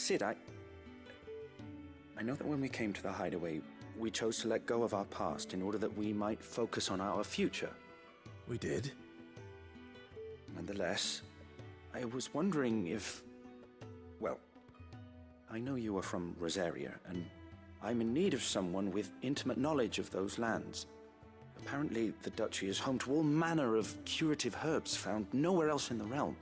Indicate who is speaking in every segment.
Speaker 1: Cid, I know that when we came to the Hideaway, we chose to let go of our past in order that we might focus on our future.
Speaker 2: We did?
Speaker 1: Nonetheless, I was wondering if... Well, I know you are from Rosaria, and I'm in need of someone with intimate knowledge of those lands. Apparently, the Duchy is home to all manner of curative herbs found nowhere else in the realm.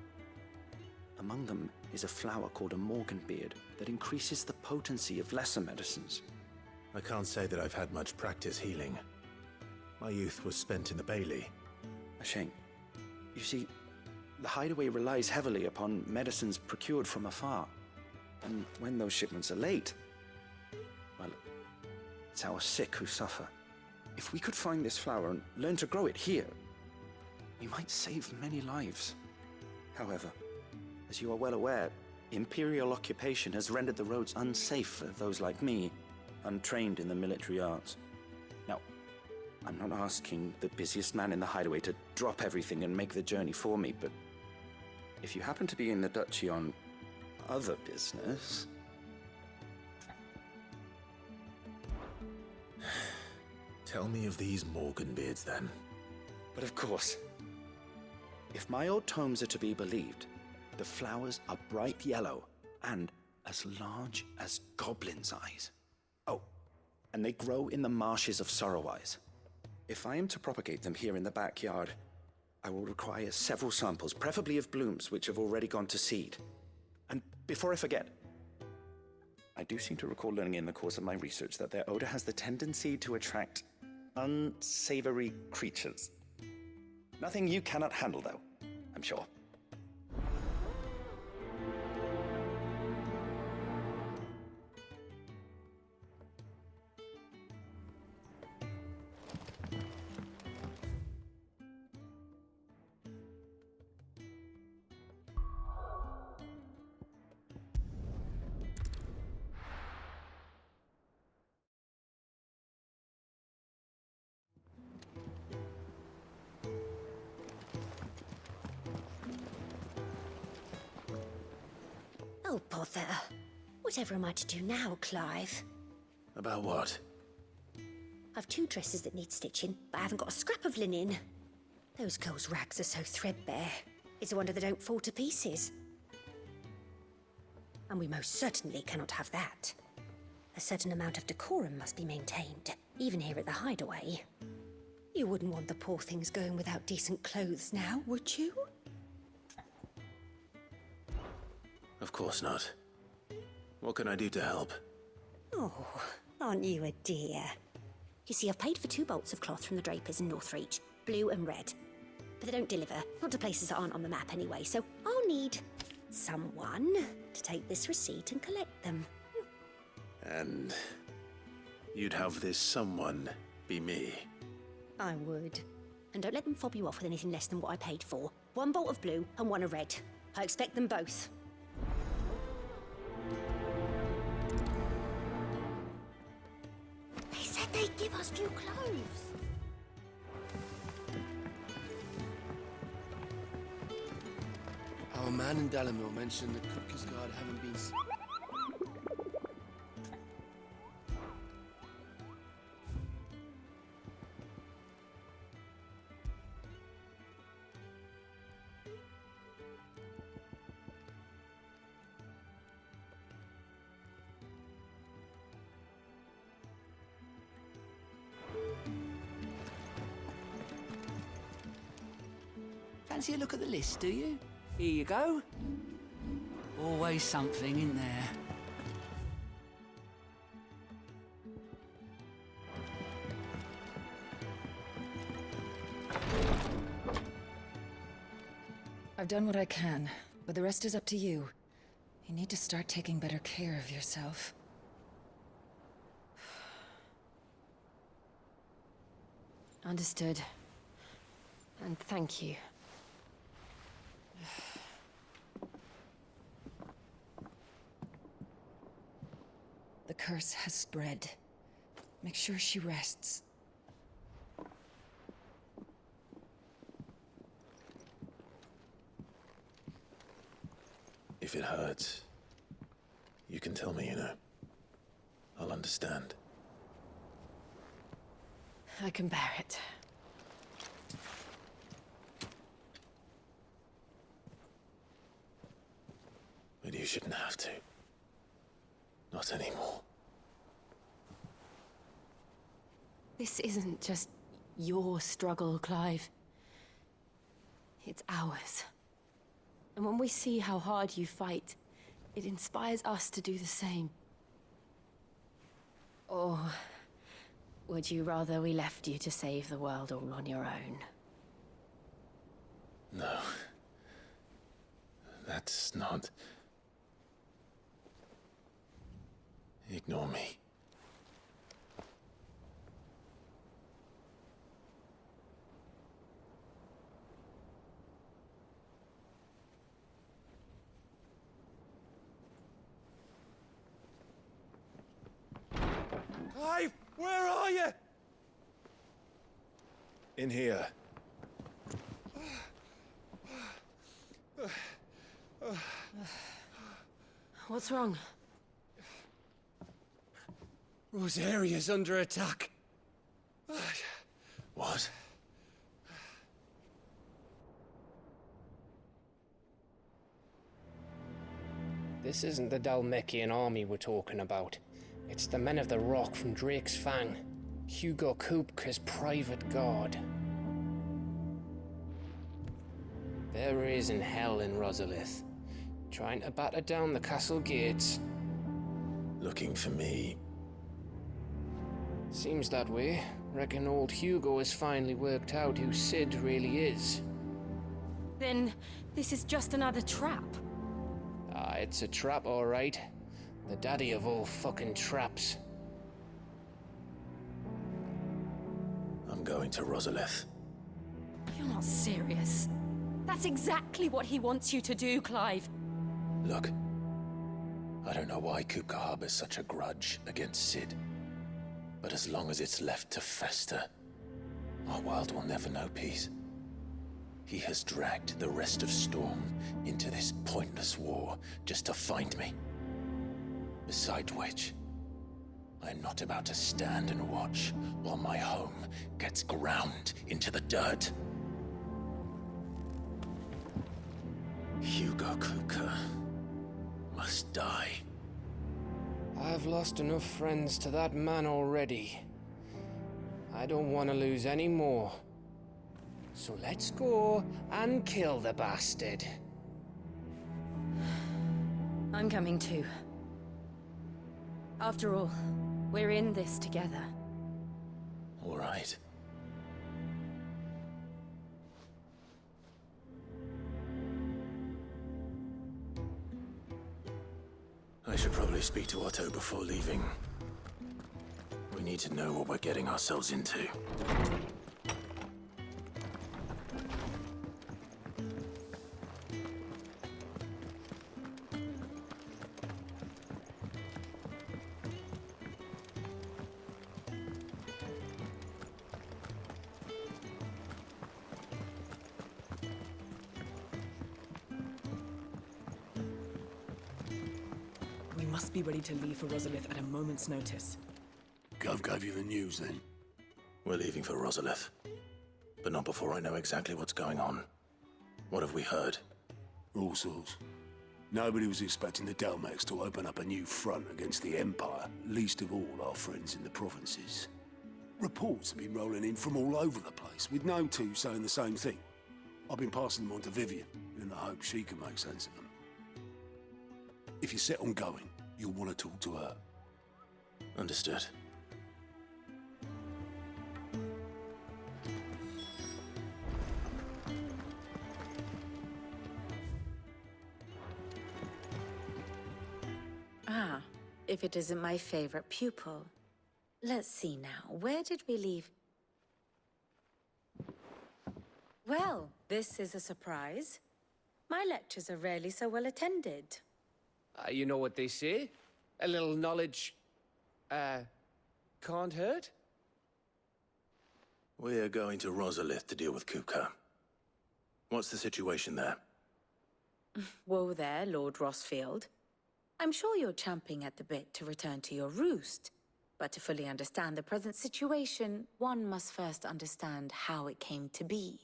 Speaker 1: Among them is a flower called a Morganbeard that increases the potency of lesser medicines.
Speaker 2: I can't say that I've had much practice healing. My youth was spent in the Bailey.
Speaker 1: A shame. You see, the Hideaway relies heavily upon medicines procured from afar. And when those shipments are late, well, it's our sick who suffer. If we could find this flower and learn to grow it here, we might save many lives. However, as you are well aware, Imperial occupation has rendered the roads unsafe for those like me, untrained in the military arts. Now, I'm not asking the busiest man in the Hideaway to drop everything and make the journey for me, but if you happen to be in the Duchy on other business...
Speaker 2: Tell me of these Morganbeards, then.
Speaker 1: But of course, if my old tomes are to be believed, the flowers are bright yellow and as large as goblins' eyes. Oh, and they grow in the marshes of Sorrowwise. If I am to propagate them here in the backyard, I will require several samples, preferably of blooms which have already gone to seed. And before I forget, I do seem to recall learning in the course of my research that their odor has the tendency to attract unsavory creatures. Nothing you cannot handle, though, I'm sure.
Speaker 3: Oh, bother. Whatever am I to do now, Clive?
Speaker 2: About what?
Speaker 3: I've 2 dresses that need stitching, but I haven't got a scrap of linen. Those girls' rags are so threadbare. It's a wonder they don't fall to pieces. And we most certainly cannot have that. A certain amount of decorum must be maintained, even here at the Hideaway. You wouldn't want the poor things going without decent clothes now, would you?
Speaker 2: Of course not. What can I do to help?
Speaker 3: Oh, aren't you a dear? You see, I've paid for 2 bolts of cloth from the drapers in Northreach, blue and red. But they don't deliver, not to places that aren't on the map anyway, so I'll need someone to take this receipt and collect them.
Speaker 2: And you'd have this someone be me?
Speaker 3: I would. And don't let them fob you off with anything less than what I paid for. 1 bolt of blue and 1 of red. I expect them both. They said they'd give us new clothes.
Speaker 4: Our man in Dalamil mentioned the Cookies Guard haven't been...
Speaker 5: Fancy a look at the list, do you? Here you go. Always something in there.
Speaker 6: I've done what I can, but the rest is up to you. You need to start taking better care of yourself.
Speaker 7: Understood. And thank you.
Speaker 6: The curse has spread. Make sure she rests.
Speaker 2: If it hurts, You can tell me, you know. I'll understand.
Speaker 7: I can bear it.
Speaker 2: But you shouldn't have to. Not anymore.
Speaker 7: This isn't just your struggle, Clive. It's ours. And when we see how hard you fight, it inspires us to do the same. Or would you rather we left you to save the world all on your own?
Speaker 2: No. That's not... Ignore me.
Speaker 1: Clive, where are you?
Speaker 2: In here.
Speaker 7: What's wrong?
Speaker 4: Rosaria's under attack.
Speaker 2: What?
Speaker 8: This isn't the Dhalmekian army we're talking about. It's the Men of the Rock from Drake's Fang. Hugo Kupka's private guard. There is in hell in Rosalith, trying to batter down the castle gates.
Speaker 2: Looking for me.
Speaker 8: Seems that way. Reckon old Hugo has finally worked out who Sid really is.
Speaker 7: Then this is just another trap.
Speaker 8: Ah, it's a trap, all right. The daddy of all fucking traps.
Speaker 2: I'm going to Rosalith.
Speaker 7: You're not serious. That's exactly what he wants you to do, Clive.
Speaker 2: Look. I don't know why Kupka harbors such a grudge against Sid. But as long as it's left to fester, our world will never know peace. He has dragged the rest of Storm into this pointless war just to find me. Besides which, I am not about to stand and watch while my home gets ground into the dirt. Hugo Kupka must die.
Speaker 8: I've lost enough friends to that man already. I don't want to lose any more. So let's go and kill the bastard.
Speaker 7: I'm coming too. After all, we're in this together.
Speaker 2: All right. I should probably speak to Otto before leaving. We need to know what we're getting ourselves into.
Speaker 9: We must be ready to leave for Rosalith at a moment's notice.
Speaker 4: Gov gave you the news then?
Speaker 2: We're leaving for Rosalith. But not before I know exactly what's going on. What have we heard?
Speaker 4: All sorts. Nobody was expecting the Dalmex to open up a new front against the Empire, least of all our friends in the provinces. Reports have been rolling in from all over the place, with no two saying the same thing. I've been passing them on to Vivian, in the hope she can make sense of them. If you're set on going, you'll want to talk to her.
Speaker 2: Understood.
Speaker 10: Ah, if it isn't my favorite pupil. Let's see now, where did we leave? Well, this is a surprise. My lectures are rarely so well attended.
Speaker 8: You know what they say? A little knowledge, can't hurt?
Speaker 2: We're going to Rosalith to deal with Kupka. What's the situation there?
Speaker 10: Whoa there, Lord Rossfield. I'm sure you're champing at the bit to return to your roost. But to fully understand the present situation, one must first understand how it came to be.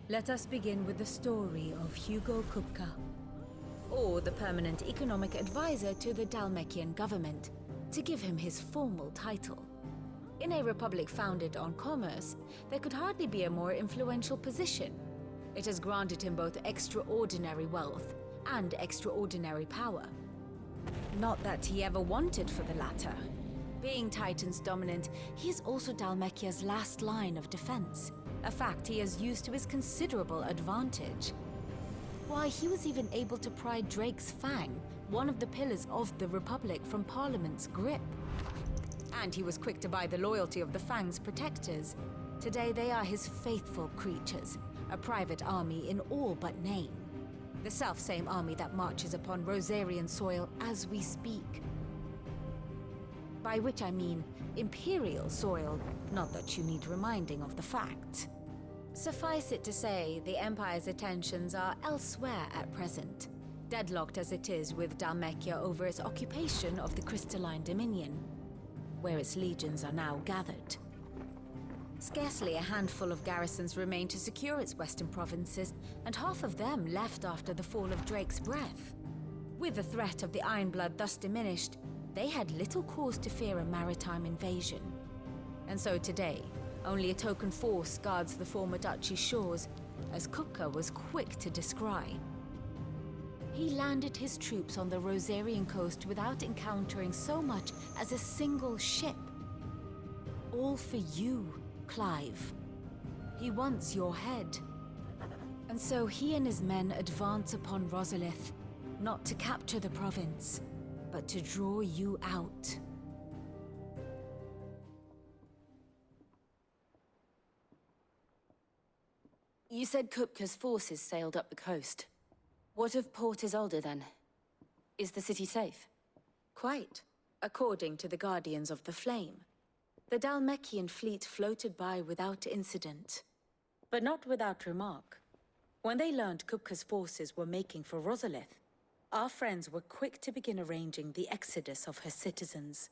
Speaker 10: Let us begin with the story of Hugo Kupka, or the permanent economic advisor to the Dhalmekian government, to give him his formal title. In a republic founded on commerce, there could hardly be a more influential position. It has granted him both extraordinary wealth and extraordinary power. Not that he ever wanted for the latter. Being Titan's dominant, he is also Dhalmekia's last line of defense, a fact he has used to his considerable advantage. Why, he was even able to pry Drake's Fang, one of the pillars of the Republic, from Parliament's grip. And he was quick to buy the loyalty of the Fang's protectors. Today they are his faithful creatures, a private army in all but name. The self-same army that marches upon Rosarian soil as we speak. By which I mean Imperial soil, not that you need reminding of the fact. Suffice it to say, the Empire's attentions are elsewhere at present, deadlocked as it is with Dhalmekia over its occupation of the Crystalline Dominion, where its legions are now gathered. Scarcely a handful of garrisons remain to secure its western provinces, and half of them left after the fall of Drake's Breath. With the threat of the Ironblood thus diminished, they had little cause to fear a maritime invasion. And so today, only a token force guards the former duchy's shores, as Kupka was quick to descry. He landed his troops on the Rosarian coast without encountering so much as a single ship. All for you, Clive. He wants your head. And so he and his men advance upon Rosalith, not to capture the province, but to draw you out. You said Kupka's forces sailed up the coast. What of Port Isolde, then? Is the city safe? Quite, according to the Guardians of the Flame. The Dhalmekian fleet floated by without incident, but not without remark. When they learned Kupka's forces were making for Rosalith, our friends were quick to begin arranging the exodus of her citizens.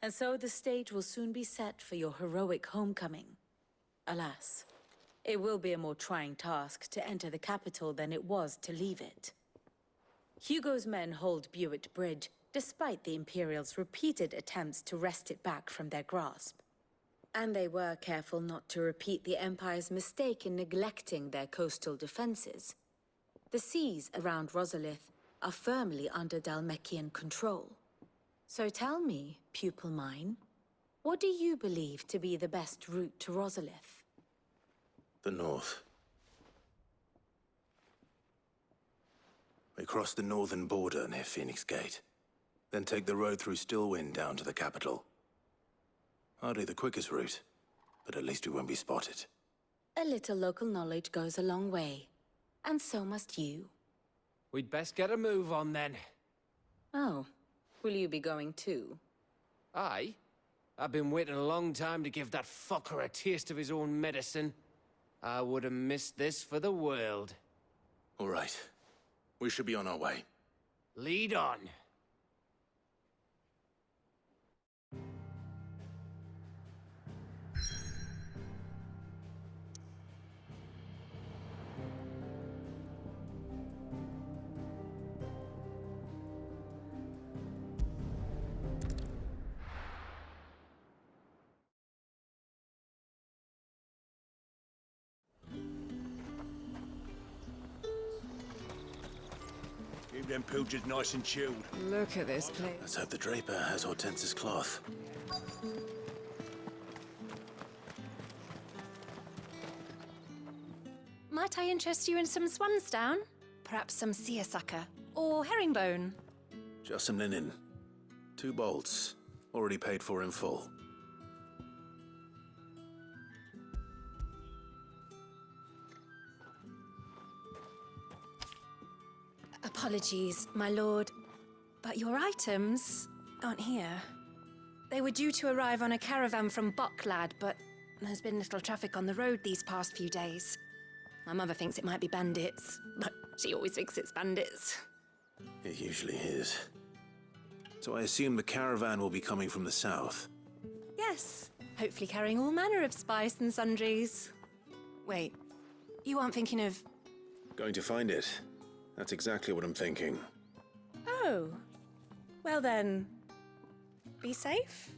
Speaker 10: And so the stage will soon be set for your heroic homecoming. Alas, it will be a more trying task to enter the capital than it was to leave it. Hugo's men hold Buet Bridge, despite the Imperials' repeated attempts to wrest it back from their grasp. And they were careful not to repeat the Empire's mistake in neglecting their coastal defenses. The seas around Rosalith are firmly under Dhalmekian control. So tell me, pupil mine, what do you believe to be the best route to Rosalith?
Speaker 2: The north. We cross the northern border near Phoenix Gate. Then take the road through Stillwind down to the capital. Hardly the quickest route, but at least we won't be spotted.
Speaker 10: A little local knowledge goes a long way. And so must you.
Speaker 8: We'd best get a move on then.
Speaker 10: Oh, will you be going too?
Speaker 8: Aye. I've been waiting a long time to give that fucker a taste of his own medicine. I would have missed this for the world.
Speaker 2: All right. We should be on our way.
Speaker 8: Lead on.
Speaker 4: Keep them pilgers nice and chilled.
Speaker 6: Look at this place.
Speaker 2: Let's hope the Draper has Hortense's cloth.
Speaker 7: Might I interest you in some swansdown? Perhaps some seersucker? Or herringbone?
Speaker 2: Just some linen. 2 bolts. Already paid for in full.
Speaker 7: Apologies, my lord, but your items aren't here.
Speaker 11: They were due to arrive on a caravan from Bucklad, but there's been little traffic on the road these past few days. My mother thinks it might be bandits, but she always thinks it's bandits.
Speaker 12: It usually is. So I assume the caravan will be coming from the south.
Speaker 11: Yes, hopefully carrying all manner of spice and sundries. Wait, you aren't thinking of...
Speaker 12: Going to find it. That's exactly what I'm thinking.
Speaker 11: Oh, well then, be safe.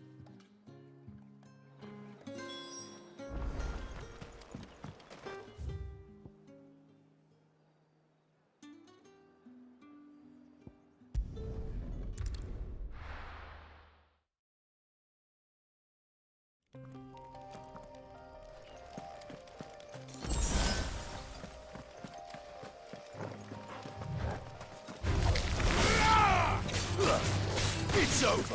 Speaker 4: It's over.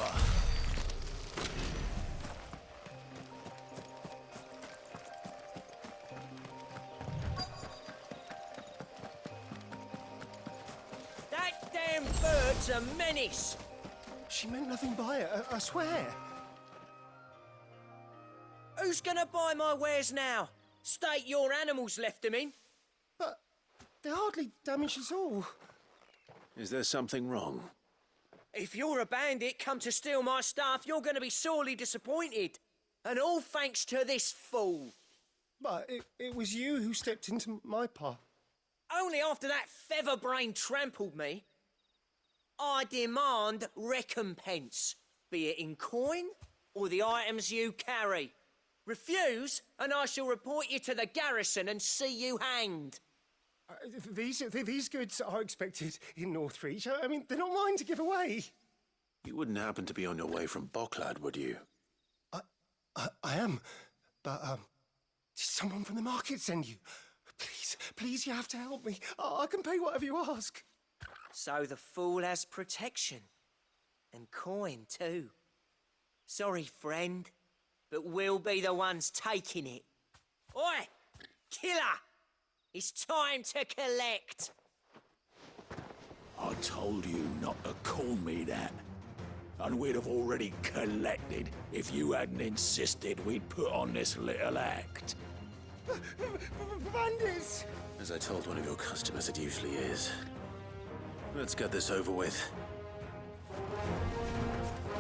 Speaker 5: That damn bird's a menace!
Speaker 13: She meant nothing by it, I swear.
Speaker 5: Who's gonna buy my wares now? State your animals left them in.
Speaker 13: But they hardly damaged us all.
Speaker 12: Is there something wrong?
Speaker 5: If you're a bandit come to steal my stuff, you're gonna be sorely disappointed. And all thanks to this fool.
Speaker 13: But it was you who stepped into my path.
Speaker 5: Only after that featherbrain trampled me. I demand recompense, be it in coin or the items you carry. Refuse, and I shall report you to the garrison and see you hanged.
Speaker 13: These goods are expected in Northreach. I mean, they're not mine to give away.
Speaker 12: You wouldn't happen to be on your way from Bucklad, would you?
Speaker 13: I am, but did someone from the market send you? Please, you have to help me. I can pay whatever you ask.
Speaker 5: So the fool has protection. And coin, too. Sorry, friend, but we'll be the ones taking it. Oi! Killer! It's time to collect!
Speaker 4: I told you not to call me that. And we'd have already collected if you hadn't insisted we'd put on this little act.
Speaker 13: Bandits!
Speaker 12: As I told one of your customers, it usually is. Let's get this over with.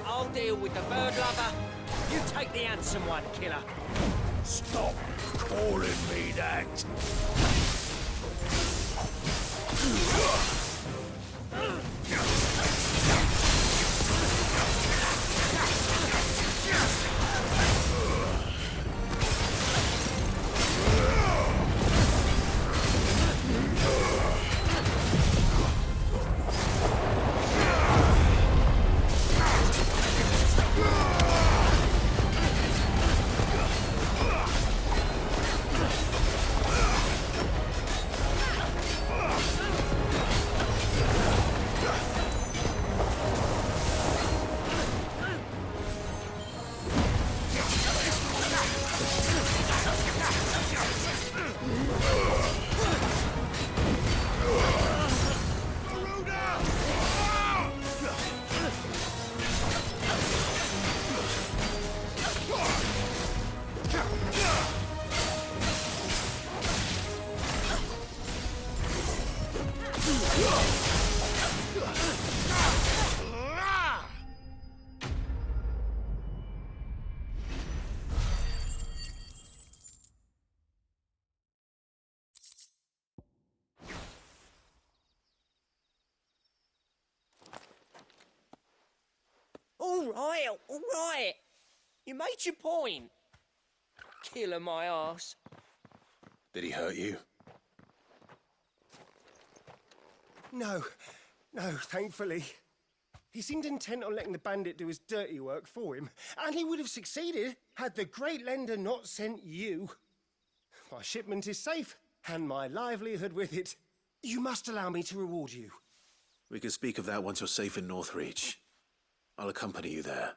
Speaker 5: I'll deal with the bird lover. You take the handsome one, killer.
Speaker 4: Stop calling me that.
Speaker 5: All right. You made your point. Killer my ass.
Speaker 12: Did he hurt you?
Speaker 13: No, thankfully. He seemed intent on letting the bandit do his dirty work for him, and he would have succeeded had the Great Lender not sent you. My shipment is safe, and my livelihood with it. You must allow me to reward you.
Speaker 12: We can speak of that once you're safe in Northreach. I'll accompany you there.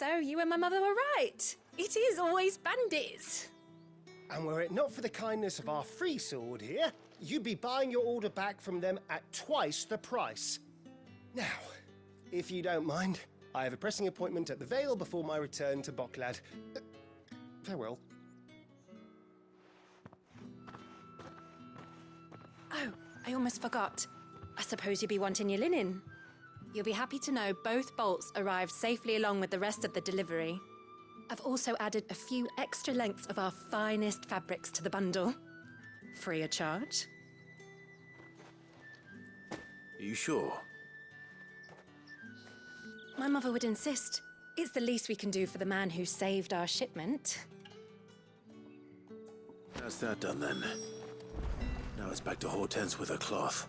Speaker 11: So you and my mother were right. It is always bandits.
Speaker 13: And were it not for the kindness of our free sword here, you'd be buying your order back from them at twice the price. Now, if you don't mind, I have a pressing appointment at the Vale before my return to Boklad. Farewell.
Speaker 11: Oh, I almost forgot. I suppose you'll be wanting your linen. You'll be happy to know both bolts arrived safely along with the rest of the delivery. I've also added a few extra lengths of our finest fabrics to the bundle. Free of charge.
Speaker 12: Are you sure?
Speaker 11: My mother would insist. It's the least we can do for the man who saved our shipment.
Speaker 12: That's that done then. Now it's back to Hortense with her cloth.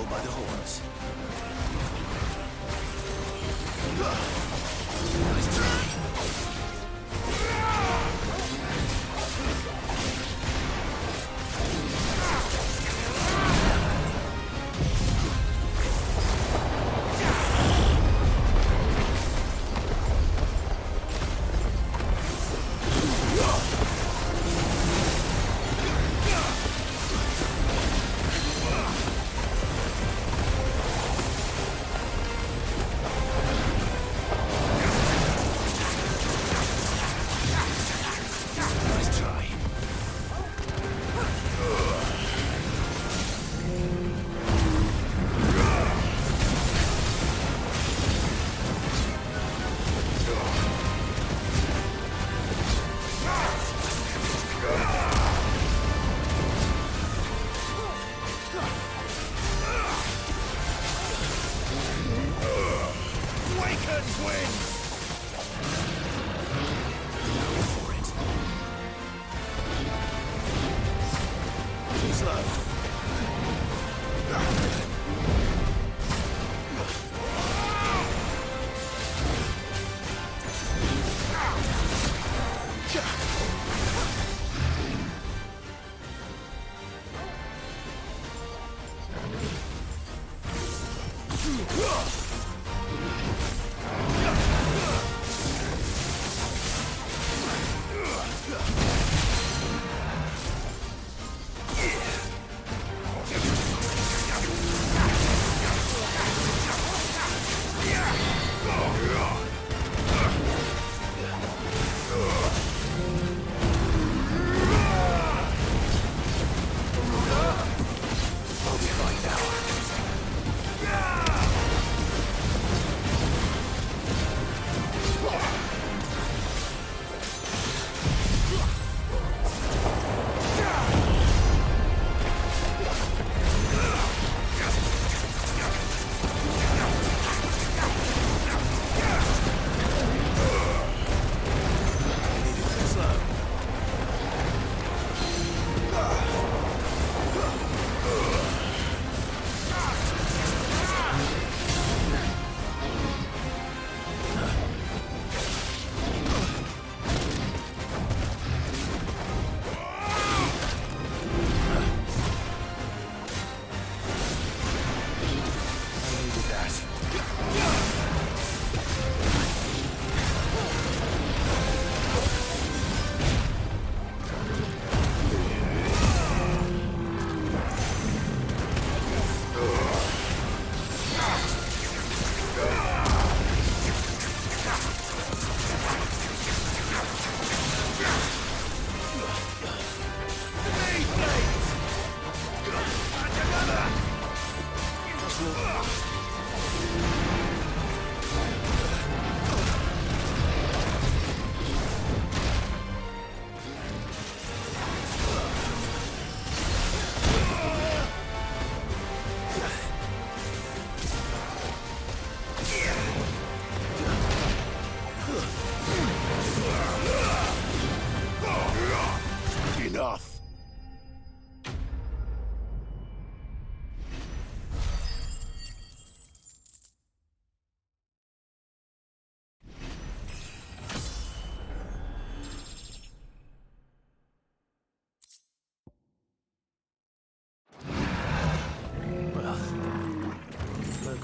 Speaker 12: By the horns. Nice try.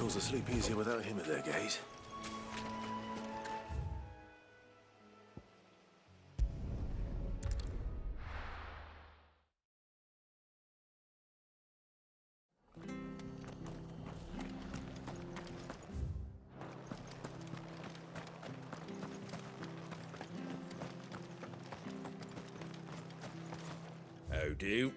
Speaker 12: locals will sleep easier without him at their gate.
Speaker 14: How do?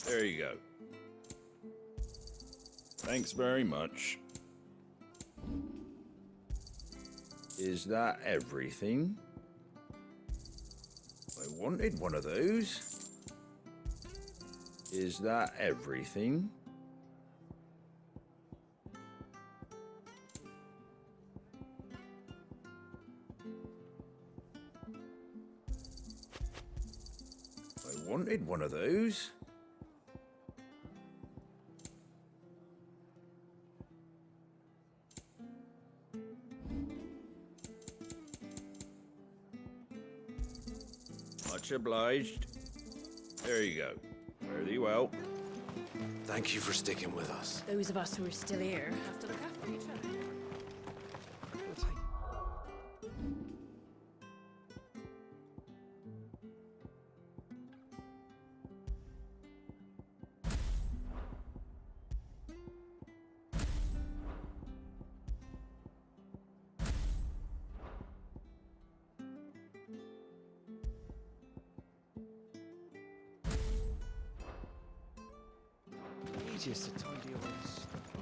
Speaker 14: There you go. Thanks very much. Is that everything? I wanted one of those. Is that everything? I wanted one of those. Much obliged. There you go. Fare thee well.
Speaker 12: Thank you for sticking with us.
Speaker 11: Those of us who are still here have to look after each other.
Speaker 1: Easiest to tidy all this stuff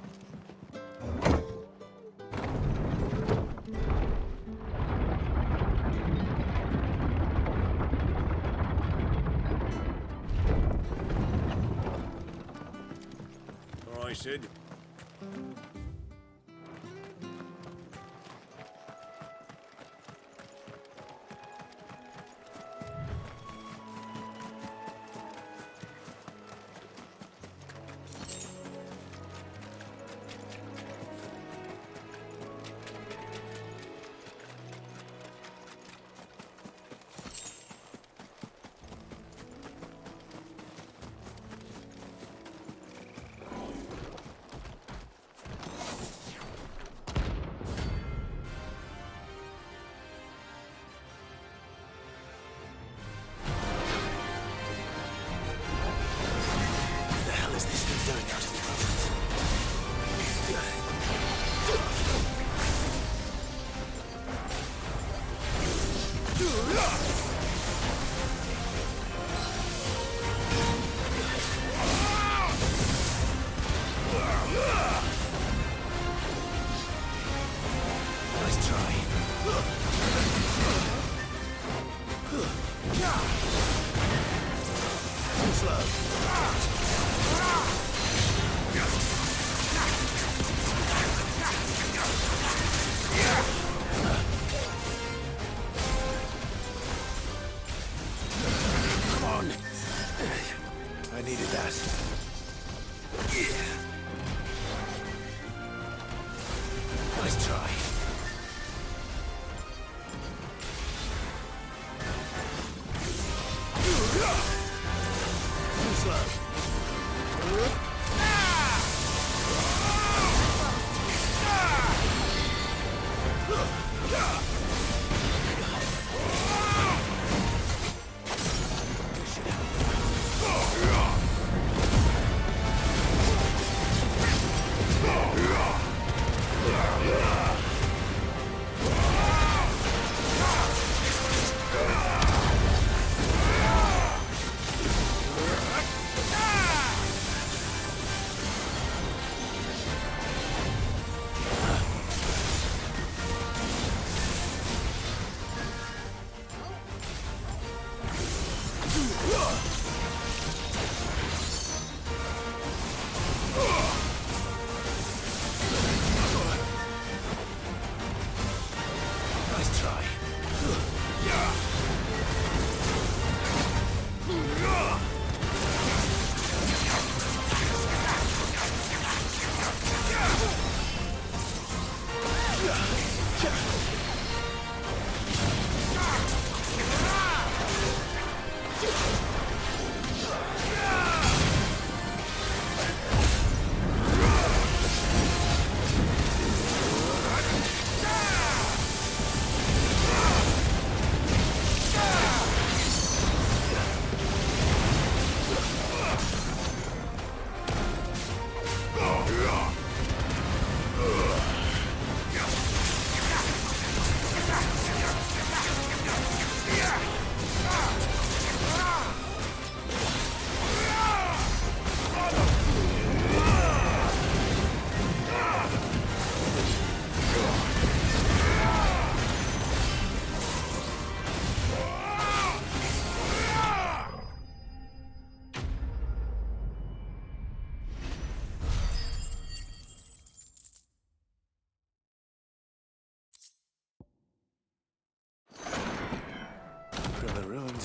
Speaker 4: All right, Sid.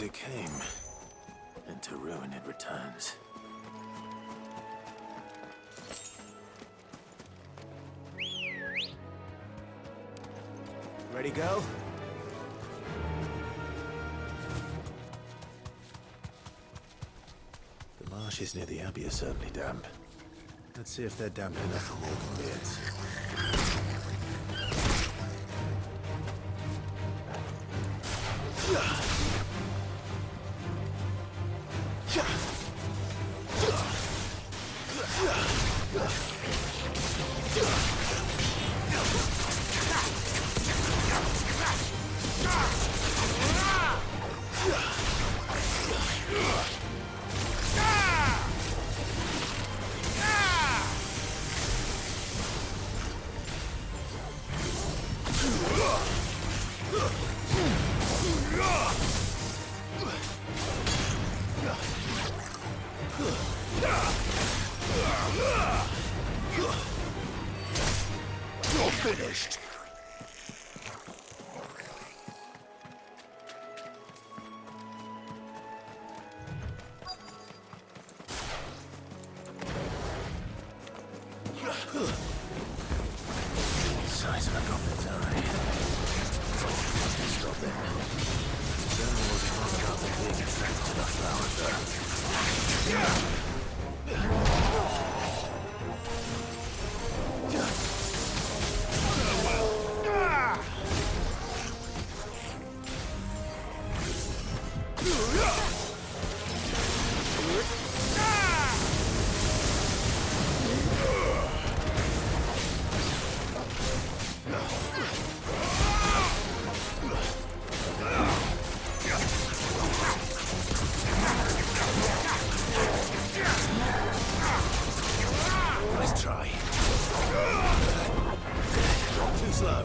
Speaker 12: as it came, and to ruin it returns.
Speaker 13: Ready, go?
Speaker 12: The marshes near the Abbey are certainly damp. Let's see if they're damp enough for Morgan beards.
Speaker 4: You're finished.
Speaker 12: Size of a goblin's eye. Stop it. Certainly wasn't wrong about them being attracted to the flowers, though. Nice try. Too slow.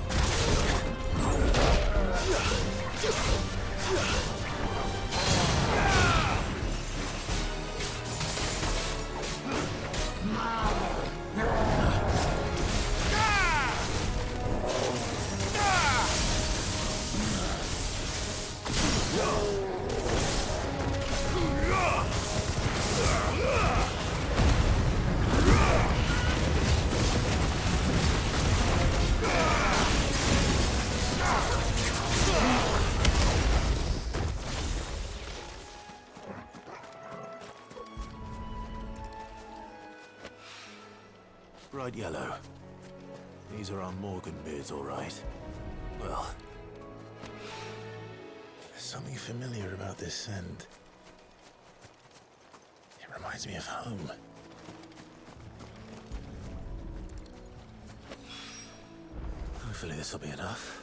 Speaker 12: Bright yellow. These are our Morgan beards, all right. Well, there's something familiar about this scent. It reminds me of home. Hopefully this will be enough.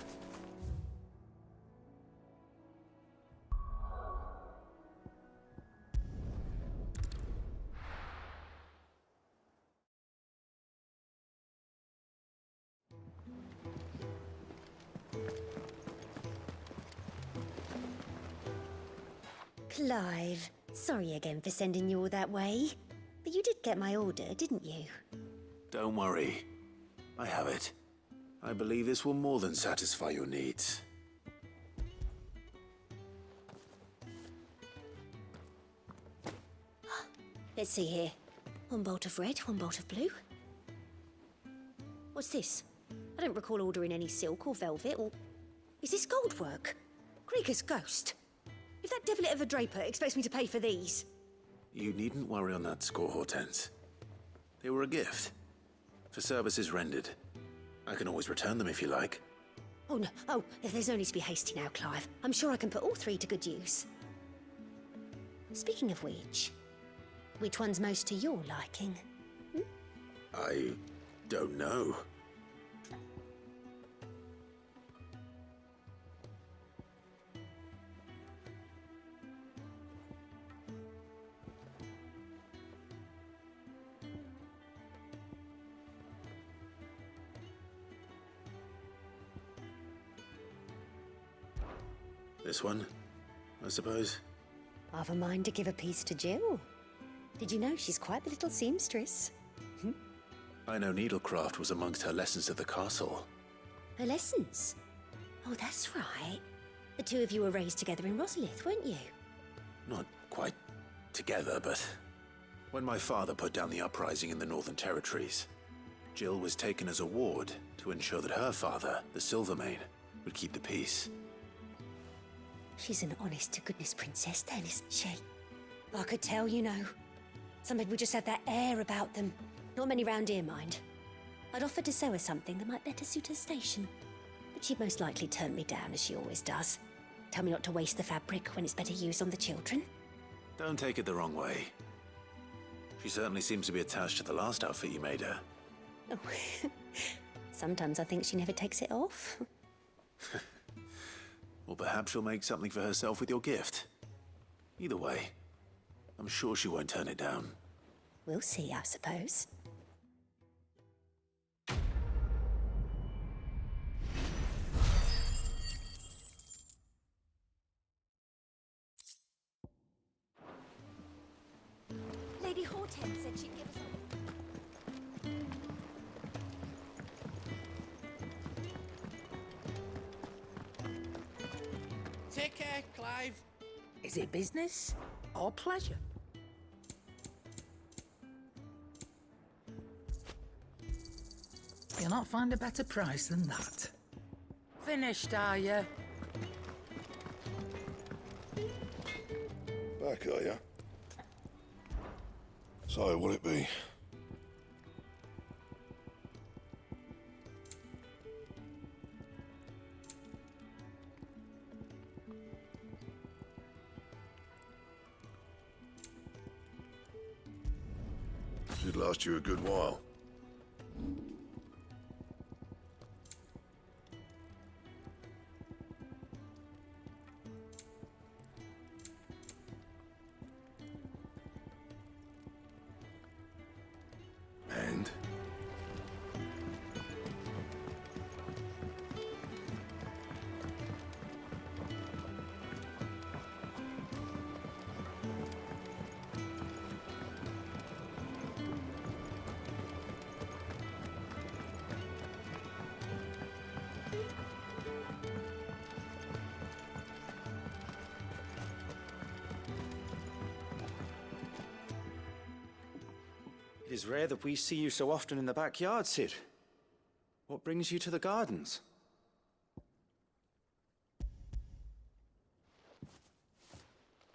Speaker 3: Clive, sorry again for sending you all that way. But you did get my order, didn't you?
Speaker 12: Don't worry. I have it. I believe this will more than satisfy your needs.
Speaker 3: Let's see here. One bolt of red, one bolt of blue. What's this? I don't recall ordering any silk or velvet or... Is this gold work? Krieger's ghost. If that devil of a draper expects me to pay for these...
Speaker 12: You needn't worry on that score, Hortense. They were a gift. For services rendered. I can always return them if you like.
Speaker 3: Oh, no. Oh, there's no need to be hasty now, Clive. I'm sure I can put all three to good use. Speaking of which one's most to your liking?
Speaker 12: I don't know. This one, I suppose.
Speaker 3: I've a mind to give a piece to Jill. Did you know she's quite the little seamstress?
Speaker 12: I know needlecraft was amongst her lessons at the castle.
Speaker 3: Her lessons? Oh, that's right. The two of you were raised together in Rosalith, weren't you?
Speaker 12: Not quite together, but when my father put down the uprising in the Northern Territories, Jill was taken as a ward to ensure that her father, the Silvermane, would keep the peace.
Speaker 3: She's an honest-to-goodness princess then, isn't she? I could tell, you know. Some people just have that air about them. Not many round here, mind. I'd offered to sew her something that might better suit her station. But she'd most likely turn me down, as she always does. Tell me not to waste the fabric when it's better used on the children.
Speaker 12: Don't take it the wrong way. She certainly seems to be attached to the last outfit you made her.
Speaker 3: Oh. Sometimes I think she never takes it off.
Speaker 12: Or perhaps she'll make something for herself with your gift. Either way, I'm sure she won't turn it down.
Speaker 3: We'll see, I suppose. Lady Hortense said she'd give us
Speaker 15: Take care, Clive. Is it business or pleasure? You'll not find a better price than that. Finished, are you?
Speaker 16: Back, are you? So, will it be? Should last you a good while. And?
Speaker 1: It is rare that we see you so often in the backyard, Cid. What brings you to the gardens?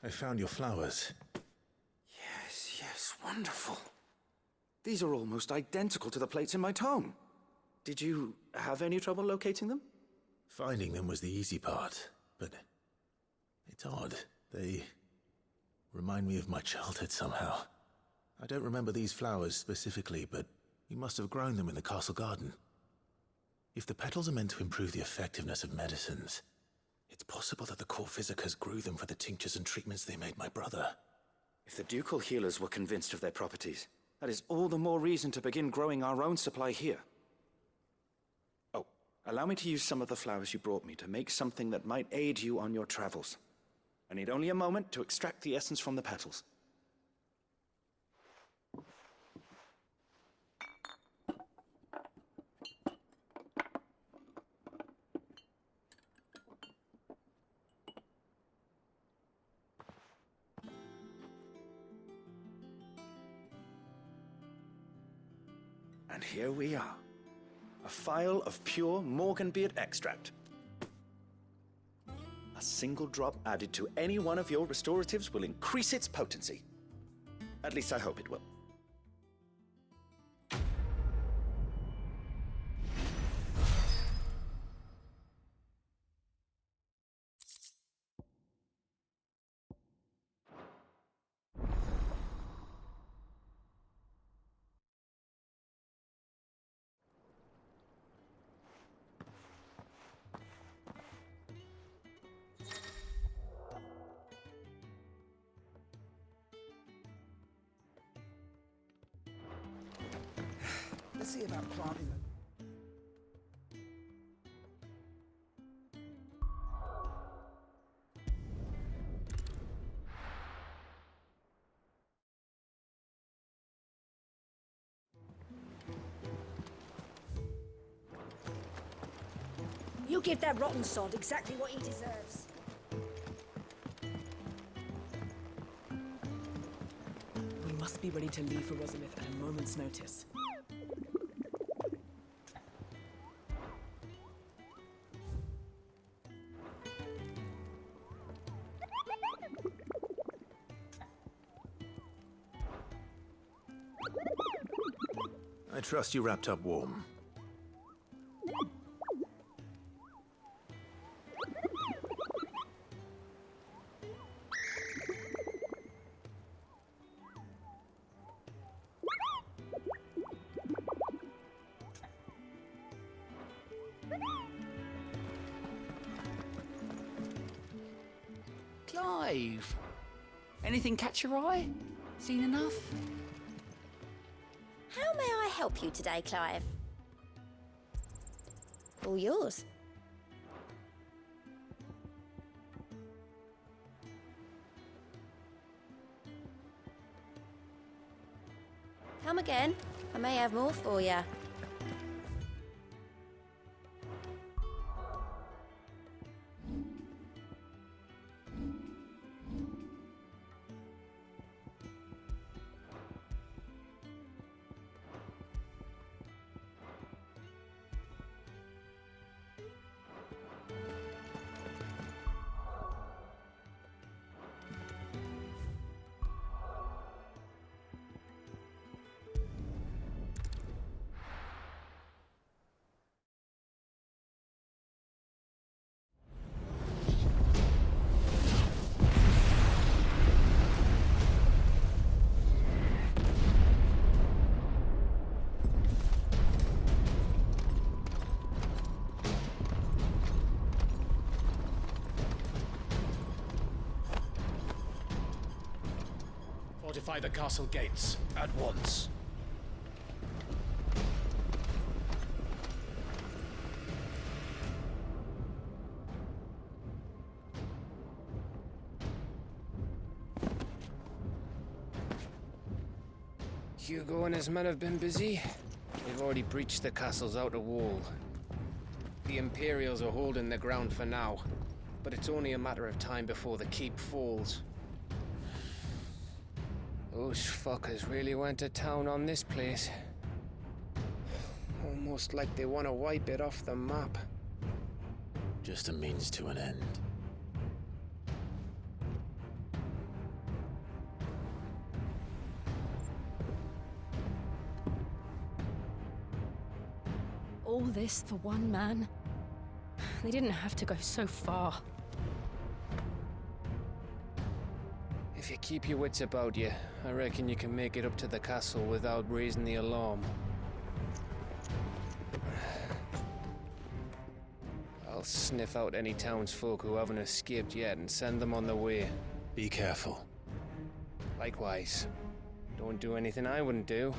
Speaker 12: I found your flowers.
Speaker 1: Yes, wonderful. These are almost identical to the plates in my tome. Did you have any trouble locating them?
Speaker 12: Finding them was the easy part, but it's odd. They remind me of my childhood somehow. I don't remember these flowers specifically, but you must have grown them in the castle garden. If the petals are meant to improve the effectiveness of medicines, it's possible that the court visitors grew them for the tinctures and treatments they made my brother.
Speaker 1: If the ducal healers were convinced of their properties, that is all the more reason to begin growing our own supply here. Oh, allow me to use some of the flowers you brought me to make something that might aid you on your travels. I need only a moment to extract the essence from the petals. And here we are. A phial of pure Morganbeard extract. A single drop added to any one of your restoratives will increase its potency. At least I hope it will.
Speaker 15: Let's see about planting them.
Speaker 3: You give that rotten sod exactly what he deserves.
Speaker 9: us be ready to leave for Rosalith at a moment's notice.
Speaker 12: I trust you wrapped up warm.
Speaker 15: Clive! Anything catch your eye? Seen enough?
Speaker 3: How may I help you today, Clive? All yours. Come again. I may have more for you.
Speaker 8: Fortify the castle gates at once. Hugo and his men have been busy. They've already breached the castle's outer wall. The Imperials are holding the ground for now, but it's only a matter of time before the keep falls. Those fuckers really went to town on this place. Almost like they want to wipe it off the map.
Speaker 2: Just a means to an end.
Speaker 7: All this for one man? They didn't have to go so far.
Speaker 8: If you keep your wits about you, I reckon you can make it up to the castle without raising the alarm. I'll sniff out any townsfolk who haven't escaped yet and send them on their way.
Speaker 2: Be careful.
Speaker 8: Likewise. Don't do anything I wouldn't do.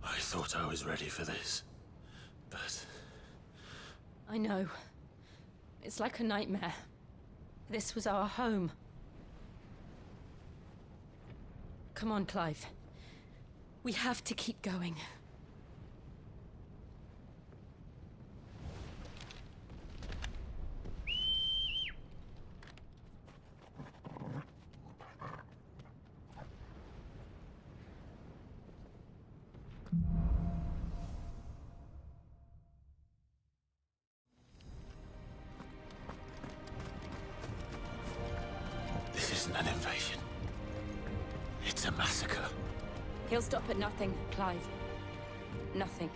Speaker 2: I thought I was ready for this, but...
Speaker 7: I know. It's like a nightmare. This was our home. Come on, Clive. We have to keep going.
Speaker 2: This isn't an invasion. It's a massacre.
Speaker 7: He'll stop at nothing, Clive. Nothing.